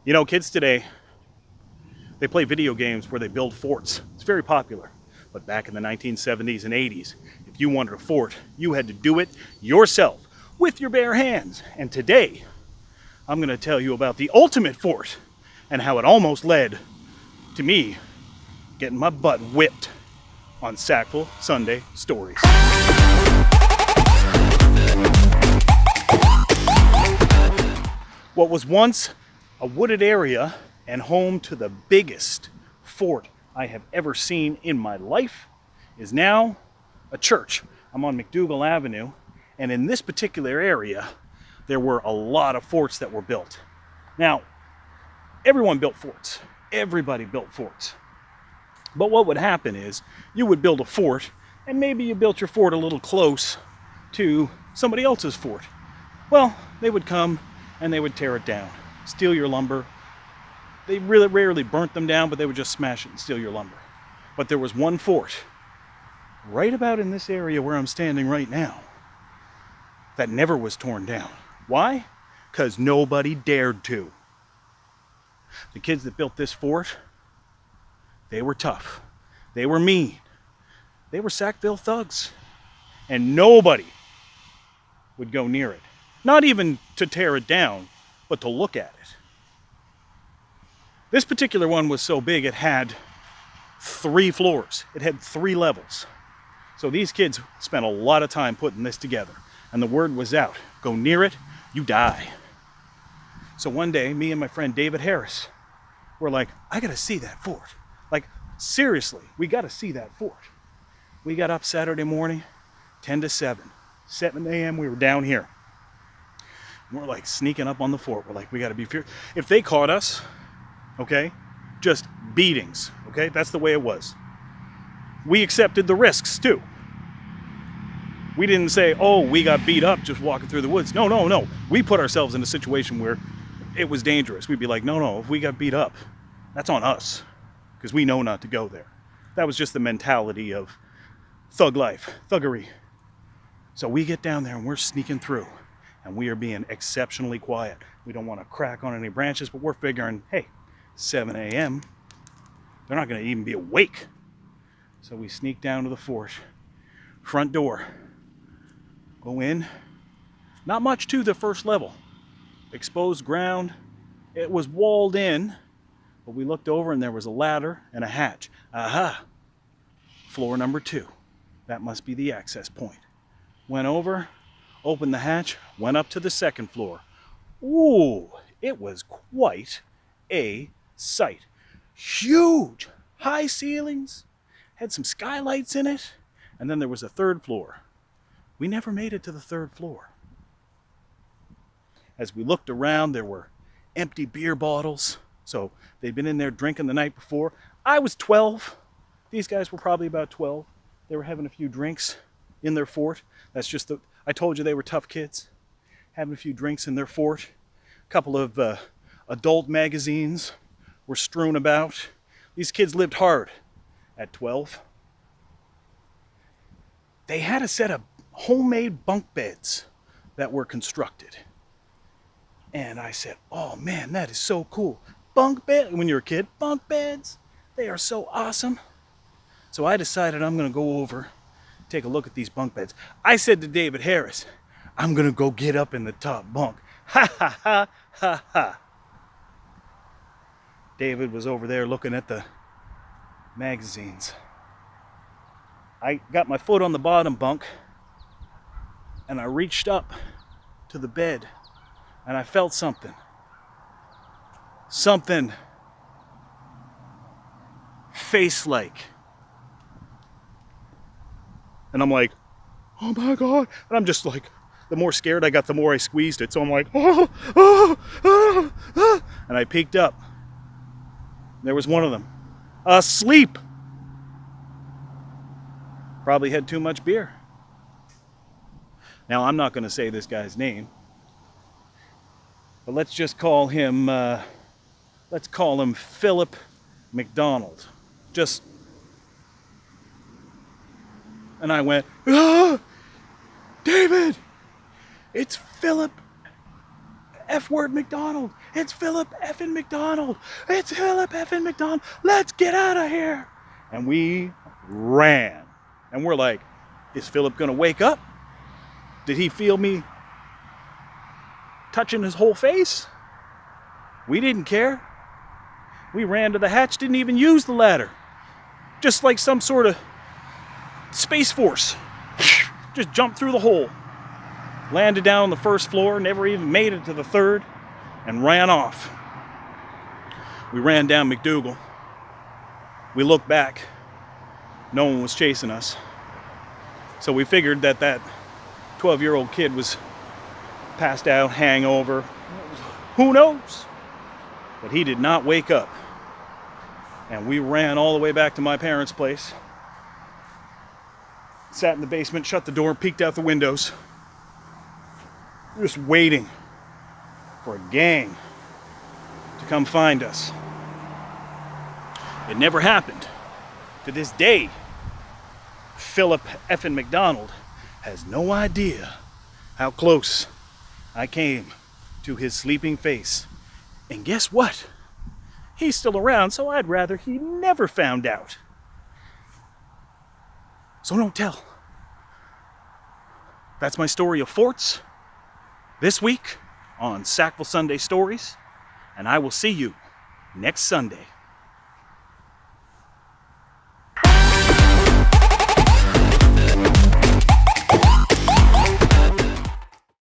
You know, kids today, they play video games where they build forts. It's very popular. But back in the 1970s and 80s, if you wanted a fort, you had to do it yourself with your bare hands. And today, I'm going to tell you about the ultimate fort and how it almost led to me getting my butt whipped on Sackville Sunday Stories. What was once a wooded area and home to the biggest fort I have ever seen in my life is now a church. I'm on McDougal Avenue, and in this particular area, there were a lot of forts that were built. Now, everyone built forts. Everybody built forts. But what would happen is you would build a fort, and maybe you built your fort a little close to somebody else's fort. Well, they would come and they would tear it down, steal your lumber. They really rarely burnt them down, but they would just smash it and steal your lumber. But there was one fort right about in this area where I'm standing right now that never was torn down. Why? Because nobody dared to. The kids that built this fort, they were tough. They were mean. They were Sackville thugs. And nobody would go near it. Not even to tear it down, but to look at it. This particular one was so big it had 3 floors. It had 3 levels. So these kids spent a lot of time putting this together. And the word was out. Go near it, you die. So one day, me and my friend David Harris were like, I gotta see that fort. Like, seriously, we gotta see that fort. We got up Saturday morning, 10 to 7. 7 a.m. we were down here. We're like sneaking up on the fort. We're like, we gotta be fearless. If they caught us, okay, just beatings, okay? That's the way it was. We accepted the risks too. We didn't say, oh, we got beat up just walking through the woods. No. We put ourselves in a situation where it was dangerous. We'd be like, no, if we got beat up, that's on us, because we know not to go there. That was just the mentality of thug life, thuggery. So we get down there and we're sneaking through. And we are being exceptionally quiet. We don't want to crack on any branches, but we're figuring, hey, 7 a.m., they're not going to even be awake. So we sneak down to the fort, front door, go in. Not much to the first level. Exposed ground. It was walled in, but we looked over and there was a ladder and a hatch. Aha! Floor number 2. That must be the access point. Went over, opened the hatch, went up to the second floor. Ooh, it was quite a sight. Huge, high ceilings, had some skylights in it, and then there was a 3rd floor. We never made it to the 3rd floor. As we looked around, there were empty beer bottles, so they'd been in there drinking the night before. I was 12. These guys were probably about 12. They were having a few drinks in their fort. That's just I told you they were tough kids. Having a few drinks in their fort. A couple of adult magazines were strewn about. These kids lived hard at 12. They had a set of homemade bunk beds that were constructed. And I said, oh man, that is so cool. Bunk bed, when you're a kid, bunk beds, they are so awesome. So I decided I'm gonna go over, take a look at these bunk beds. I said to David Harris, I'm gonna go get up in the top bunk. Ha ha ha ha ha. David was over there looking at the magazines. I got my foot on the bottom bunk and I reached up to the bed and I felt something. Something face-like. And I'm like, oh my God. And I'm just like, the more scared I got, the more I squeezed it. So I'm like, oh. And I peeked up. There was one of them, asleep. Probably had too much beer. Now, I'm not going to say this guy's name, but let's just call him, Philip McDonald. And I went, David, it's Philip. F-word McDonald. It's Philip effing McDonald. It's Philip effing McDonald. Let's get out of here. And we ran. And we're like, is Philip going to wake up? Did he feel me touching his whole face? We didn't care. We ran to the hatch, didn't even use the ladder. Just like some sort of Space Force. Just jumped through the hole. Landed down on the first floor, never even made it to the third, and ran off. We ran down McDougal. We looked back. No one was chasing us. So we figured that 12-year-old kid was passed out, hangover. Who knows? But he did not wake up. And we ran all the way back to my parents' place. Sat in the basement, shut the door, peeked out the windows. Just waiting for a gang to come find us. It never happened. To this day, Philip effing McDonald has no idea how close I came to his sleeping face. And guess what? He's still around, so I'd rather he never found out. So don't tell. That's my story of forts this week on Sackville Sunday Stories, and I will see you next Sunday.